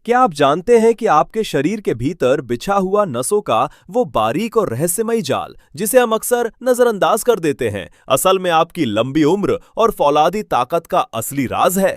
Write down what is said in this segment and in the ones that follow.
क्या आप जानते हैं कि आपके शरीर के भीतर बिछा हुआ नसों का वो बारीक और रहस्यमयी जाल, जिसे हम अक्सर नजरअंदाज कर देते हैं, असल में आपकी लंबी उम्र और फौलादी ताकत का असली राज है।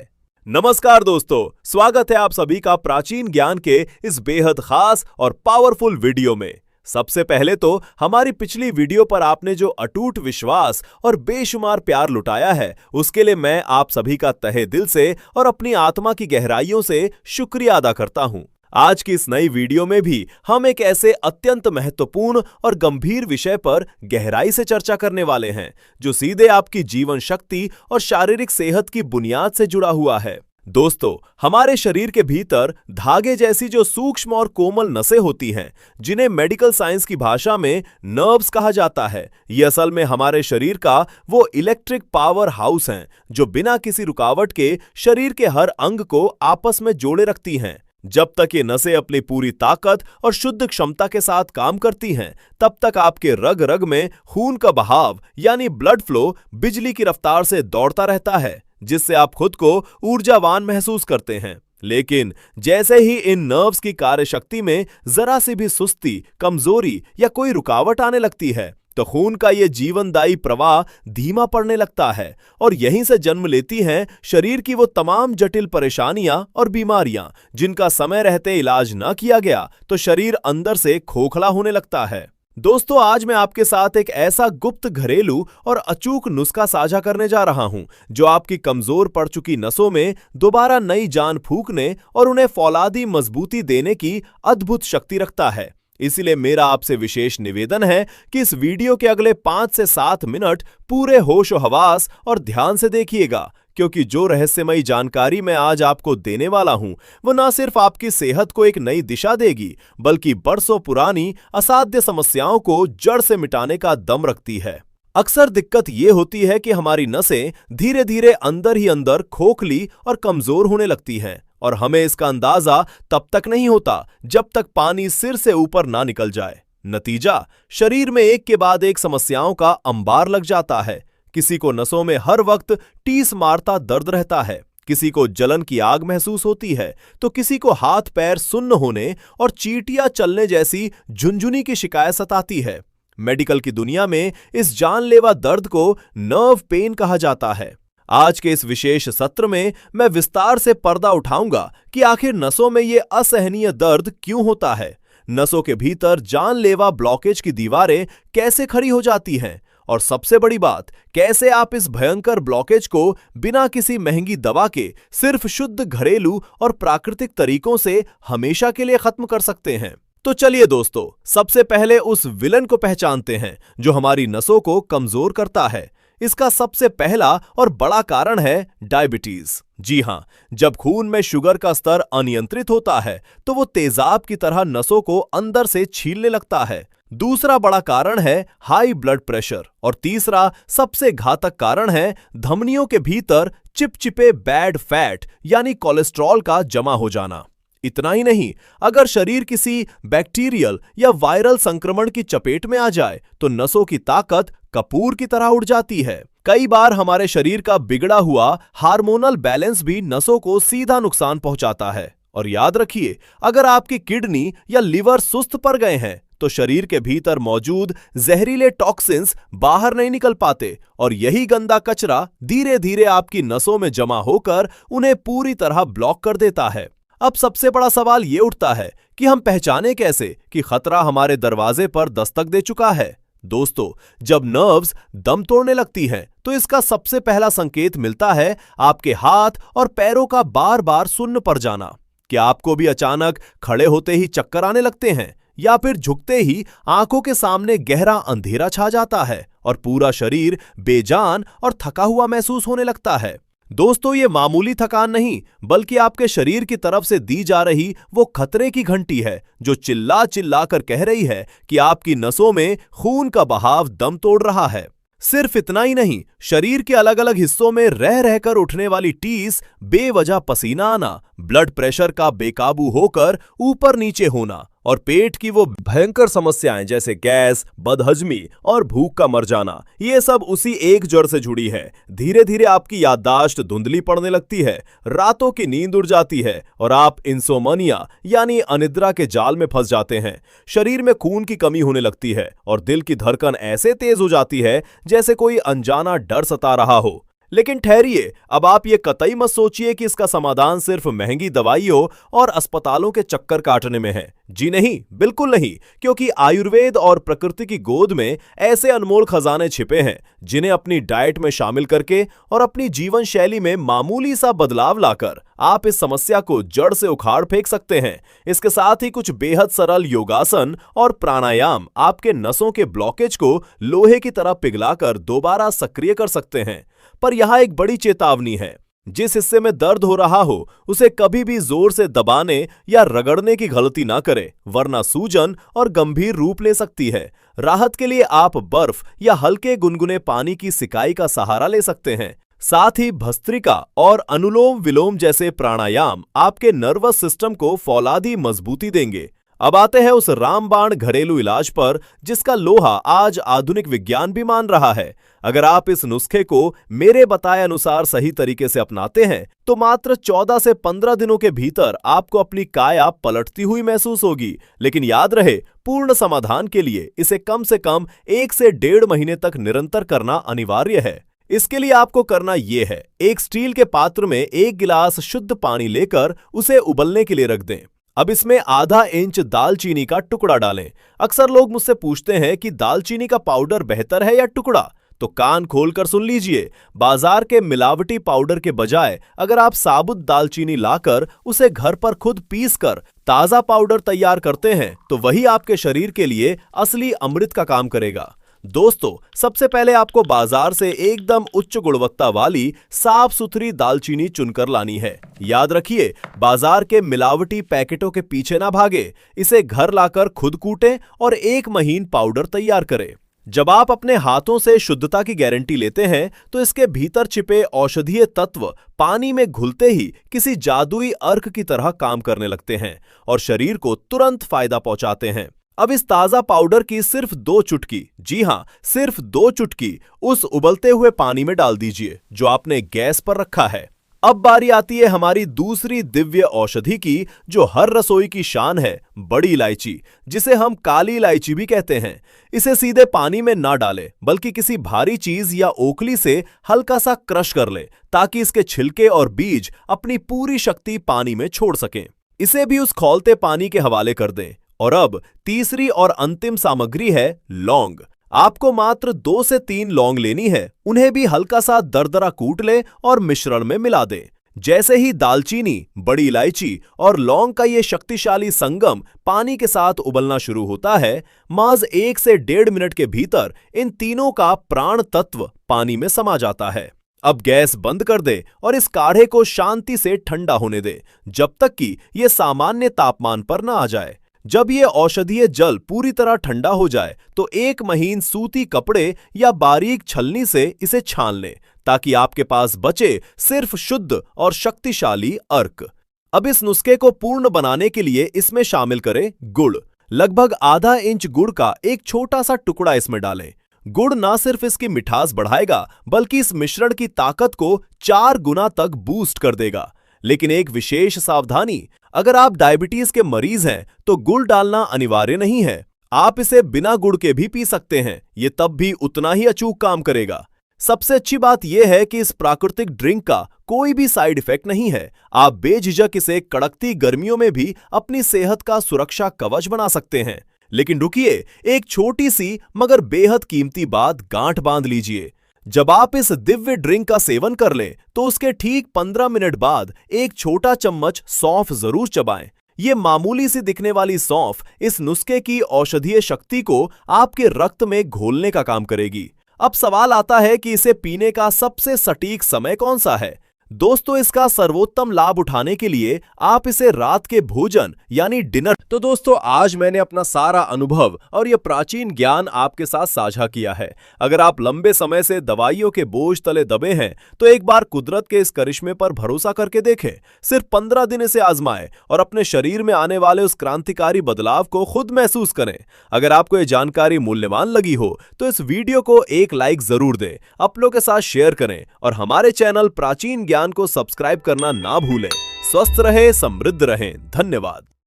नमस्कार दोस्तों, स्वागत है आप सभी का प्राचीन ज्ञान के इस बेहद खास और पावरफुल वीडियो में। सबसे पहले तो हमारी पिछली वीडियो पर आपने जो अटूट विश्वास और बेशुमार प्यार लुटाया है, उसके लिए मैं आप सभी का तहे दिल से और अपनी आत्मा की गहराइयों से शुक्रिया अदा करता हूं। आज की इस नई वीडियो में भी हम एक ऐसे अत्यंत महत्वपूर्ण और गंभीर विषय पर गहराई से चर्चा करने वाले हैं, जो सीधे आपकी जीवन शक्ति और शारीरिक सेहत की बुनियाद से जुड़ा हुआ है। दोस्तों, हमारे शरीर के भीतर धागे जैसी जो सूक्ष्म और कोमल नसें होती हैं, जिन्हें मेडिकल साइंस की भाषा में नर्व्स कहा जाता है, ये असल में हमारे शरीर का वो इलेक्ट्रिक पावर हाउस हैं, जो बिना किसी रुकावट के शरीर के हर अंग को आपस में जोड़े रखती हैं। जब तक ये नसें अपनी पूरी ताकत और शुद्ध क्षमता के साथ काम करती हैं, तब तक आपके रग रग में खून का बहाव यानी ब्लड फ्लो बिजली की रफ्तार से दौड़ता रहता है, जिससे आप खुद को ऊर्जावान महसूस करते हैं। लेकिन जैसे ही इन नर्व्स की कार्यशक्ति में जरा सी भी सुस्ती, कमजोरी या कोई रुकावट आने लगती है, तो खून का ये जीवनदायी प्रवाह धीमा पड़ने लगता है और यहीं से जन्म लेती हैं शरीर की वो तमाम जटिल परेशानियां और बीमारियां, जिनका समय रहते इलाज न किया गया तो शरीर अंदर से खोखला होने लगता है। दोस्तों, आज मैं आपके साथ एक ऐसा गुप्त घरेलू और अचूक नुस्खा साझा करने जा रहा हूं, जो आपकी कमजोर पड़ चुकी नसों में दोबारा नई जान फूंकने और उन्हें फौलादी मजबूती देने की अद्भुत शक्ति रखता है। इसीलिए मेरा आपसे विशेष निवेदन है कि इस वीडियो के अगले 5 से 7 मिनट पूरे होशो हवास और ध्यान से देखिएगा, क्योंकि जो रहस्यमयी जानकारी मैं आज आपको देने वाला हूं, वो न सिर्फ आपकी सेहत को एक नई दिशा देगी, बल्कि बरसों पुरानी असाध्य समस्याओं को जड़ से मिटाने का दम रखती है। अक्सर दिक्कत ये होती है कि हमारी नसें धीरे धीरे अंदर ही अंदर खोखली और कमजोर होने लगती हैं, और हमें इसका अंदाजा तब तक नहीं होता जब तक पानी सिर से ऊपर ना निकल जाए। नतीजा, शरीर में एक के बाद एक समस्याओं का अंबार लग जाता है। किसी को नसों में हर वक्त टीस मारता दर्द रहता है, किसी को जलन की आग महसूस होती है, तो किसी को हाथ पैर सुन्न होने और चींटियां चलने जैसी झुनझुनी की शिकायत सताती है। मेडिकल की दुनिया में इस जानलेवा दर्द को नर्व पेन कहा जाता है। आज के इस विशेष सत्र में मैं विस्तार से पर्दा उठाऊंगा कि आखिर नसों में ये असहनीय दर्द क्यों होता है, नसों के भीतर जानलेवा ब्लॉकेज की दीवारें कैसे खड़ी हो जाती हैं, और सबसे बड़ी बात, कैसे आप इस भयंकर ब्लॉकेज को बिना किसी महंगी दवा के सिर्फ शुद्ध घरेलू और प्राकृतिक तरीकों से हमेशा के लिए खत्म कर सकते हैं। तो चलिए दोस्तों, सबसे पहले उस विलन को पहचानते हैं जो हमारी नसों को कमजोर करता है। इसका सबसे पहला और बड़ा कारण है डायबिटीज। जी हां, जब खून में शुगर का स्तर अनियंत्रित होता है, तो वो तेजाब की तरह नसों को अंदर से छीलने लगता है। दूसरा बड़ा कारण है हाई ब्लड प्रेशर, और तीसरा सबसे घातक कारण है धमनियों के भीतर चिपचिपे बैड फैट यानी कोलेस्ट्रॉल का जमा हो जाना। इतना ही नहीं, अगर शरीर किसी बैक्टीरियल या वायरल संक्रमण की चपेट में आ जाए, तो नसों की ताकत कपूर की तरह उड़ जाती है। कई बार हमारे शरीर का बिगड़ा हुआ हार्मोनल बैलेंस भी नसों को सीधा नुकसान पहुंचाता है। और याद रखिए, अगर आपकी किडनी या लिवर सुस्त पड़ गए हैं, तो शरीर के भीतर मौजूद जहरीले टॉक्सिन्स बाहर नहीं निकल पाते, और यही गंदा कचरा धीरे धीरे आपकी नसों में जमा होकर उन्हें पूरी तरह ब्लॉक कर देता है। अब सबसे बड़ा सवाल ये उठता है कि हम पहचाने कैसे कि खतरा हमारे दरवाजे पर दस्तक दे चुका है। दोस्तों, जब नर्व्स दम तोड़ने लगती हैं, तो इसका सबसे पहला संकेत मिलता है आपके हाथ और पैरों का बार बार सुन्न पड़ जाना। क्या आपको भी अचानक खड़े होते ही चक्कर आने लगते हैं, या फिर झुकते ही आंखों के सामने गहरा अंधेरा छा जाता है और पूरा शरीर बेजान और थका हुआ महसूस होने लगता है? दोस्तों, ये मामूली थकान नहीं, बल्कि आपके शरीर की तरफ से दी जा रही वो खतरे की घंटी है, जो चिल्ला चिल्ला कर कह रही है कि आपकी नसों में खून का बहाव दम तोड़ रहा है। सिर्फ इतना ही नहीं, शरीर के अलग अलग हिस्सों में रह रहकर उठने वाली टीस, बेवजह पसीना आना, ब्लड प्रेशर का बेकाबू होकर ऊपर नीचे होना और पेट की वो भयंकर समस्याएं जैसे गैस, बदहजमी और भूख का मर जाना, ये सब उसी एक जड़ से जुड़ी है। धीरे धीरे आपकी याददाश्त धुंधली पड़ने लगती है, रातों की नींद उड़ जाती है और आप इंसोमनिया यानी अनिद्रा के जाल में फंस जाते हैं। शरीर में खून की कमी होने लगती है और दिल की धड़कन ऐसे तेज हो जाती है जैसे कोई अनजाना डर सता रहा हो। लेकिन ठहरिए, अब आप ये कतई मत सोचिए कि इसका समाधान सिर्फ महंगी दवाइयों और अस्पतालों के चक्कर काटने में है। जी नहीं, बिल्कुल नहीं, क्योंकि आयुर्वेद और प्रकृति की गोद में ऐसे अनमोल खजाने छिपे हैं जिन्हें अपनी डाइट में शामिल करके और अपनी जीवन शैली में मामूली सा बदलाव लाकर आप इस समस्या को जड़ से उखाड़ फेंक सकते हैं। इसके साथ ही कुछ बेहद सरल योगासन और प्राणायाम आपके नसों के ब्लॉकेज को लोहे की तरह पिघलाकर दोबारा सक्रिय कर सकते हैं। पर यहां एक बड़ी चेतावनी है, जिस हिस्से में दर्द हो रहा हो उसे कभी भी जोर से दबाने या रगड़ने की गलती ना करें, वरना सूजन और गंभीर रूप ले सकती है। राहत के लिए आप बर्फ या हल्के गुनगुने पानी की सिकाई का सहारा ले सकते हैं। साथ ही भस्त्रिका और अनुलोम विलोम जैसे प्राणायाम आपके नर्वस सिस्टम को फौलादी मजबूती देंगे। अब आते हैं उस रामबाण घरेलू इलाज पर जिसका लोहा आज आधुनिक विज्ञान भी मान रहा है। अगर आप इस नुस्खे को मेरे बताए अनुसार सही तरीके से अपनाते हैं तो मात्र 14 से 15 दिनों के भीतर आपको अपनी काया पलटती हुई महसूस होगी। लेकिन याद रहे, पूर्ण समाधान के लिए इसे कम से कम 1 से 1.5 महीने तक निरंतर करना अनिवार्य है। इसके लिए आपको करना यह है, एक स्टील के पात्र में 1 गिलास शुद्ध पानी लेकर उसे उबलने के लिए रख दें। अब इसमें आधा इंच दालचीनी का टुकड़ा डालें। अक्सर लोग मुझसे पूछते हैं कि दालचीनी का पाउडर बेहतर है या टुकड़ा, तो कान खोलकर सुन लीजिए। बाजार के मिलावटी पाउडर के बजाय अगर आप साबुत दालचीनी लाकर उसे घर पर खुद पीसकर ताजा पाउडर तैयार करते हैं तो वही आपके शरीर के लिए असली अमृत का काम करेगा। दोस्तों, सबसे पहले आपको बाजार से एकदम उच्च गुणवत्ता वाली साफ सुथरी दालचीनी चुनकर लानी है। याद रखिए, बाजार के मिलावटी पैकेटों के पीछे ना भागे। इसे घर लाकर खुद कूटें और एक महीन पाउडर तैयार करें। जब आप अपने हाथों से शुद्धता की गारंटी लेते हैं तो इसके भीतर छिपे औषधीय तत्व पानी में घुलते ही किसी जादुई अर्क की तरह काम करने लगते हैं और शरीर को तुरंत फायदा पहुंचाते हैं। अब इस ताजा पाउडर की सिर्फ 2 चुटकी, जी हां, सिर्फ 2 चुटकी उस उबलते हुए पानी में डाल दीजिए जो आपने गैस पर रखा है। अब बारी आती है हमारी दूसरी दिव्य औषधि की, जो हर रसोई की शान है, बड़ी इलायची, जिसे हम काली इलायची भी कहते हैं। इसे सीधे पानी में ना डालें, बल्कि किसी भारी चीज या ओखली से हल्का सा क्रश कर लें, ताकि इसके छिलके और बीज अपनी पूरी शक्ति पानी में छोड़ सकें। इसे भी उस खौलते पानी के हवाले कर दें। और अब तीसरी और अंतिम सामग्री है लौंग। आपको मात्र 2 से 3 लौंग लेनी है। उन्हें भी हल्का सा दरदरा कूट लें और मिश्रण में मिला दें। जैसे ही दालचीनी, बड़ी इलायची और लौंग का ये शक्तिशाली संगम पानी के साथ उबलना शुरू होता है, महज 1 से 1.5 मिनट के भीतर इन तीनों का प्राण तत्व पानी में समा जाता है। अब गैस बंद कर दें और इस काढ़े को शांति से ठंडा होने दें, जब तक कि यह सामान्य तापमान पर न आ जाए। जब ये औषधीय जल पूरी तरह ठंडा हो जाए तो एक महीन सूती कपड़े या बारीक छलनी से इसे छान लें, ताकि आपके पास बचे सिर्फ शुद्ध और शक्तिशाली अर्क। अब इस नुस्खे को पूर्ण बनाने के लिए इसमें शामिल करें गुड़। लगभग आधा इंच गुड़ का एक छोटा सा टुकड़ा इसमें डालें। गुड़ ना सिर्फ इसकी मिठास बढ़ाएगा, बल्कि इस मिश्रण की ताकत को 4 गुना तक बूस्ट कर देगा। लेकिन एक विशेष सावधानी, अगर आप डायबिटीज के मरीज हैं तो गुड़ डालना अनिवार्य नहीं है। आप इसे बिना गुड़ के भी पी सकते हैं, ये तब भी उतना ही अचूक काम करेगा। सबसे अच्छी बात यह है कि इस प्राकृतिक ड्रिंक का कोई भी साइड इफेक्ट नहीं है। आप बेझिझक इसे कड़कती गर्मियों में भी अपनी सेहत का सुरक्षा कवच बना सकते हैं। लेकिन रुकिए, एक छोटी सी मगर बेहद कीमती बात गांठ बांध लीजिए। जब आप इस दिव्य ड्रिंक का सेवन कर लें तो उसके ठीक 15 मिनट बाद एक छोटा चम्मच सौंफ जरूर चबाएं। ये मामूली सी दिखने वाली सौंफ इस नुस्खे की औषधीय शक्ति को आपके रक्त में घोलने का काम करेगी। अब सवाल आता है कि इसे पीने का सबसे सटीक समय कौन सा है। दोस्तों, इसका सर्वोत्तम लाभ उठाने के लिए आप इसे रात के भोजन यानी डिनर। तो दोस्तों, आज मैंने अपना सारा अनुभव और यह प्राचीन ज्ञान आपके साथ साझा किया है। अगर आप लंबे समय से दवाइयों के बोझ तले दबे हैं तो एक बार कुदरत के इस करिश्मे पर भरोसा करके देखें। सिर्फ 15 दिन इसे आजमाएं और अपने शरीर में आने वाले उस क्रांतिकारी बदलाव को खुद महसूस करें। अगर आपको यह जानकारी मूल्यवान लगी हो तो इस वीडियो को एक लाइक जरूर दें, अपनों के साथ शेयर करें और हमारे चैनल प्राचीन ज्ञान को सब्सक्राइब करना ना भूलें। स्वस्थ रहें, समृद्ध रहें। धन्यवाद।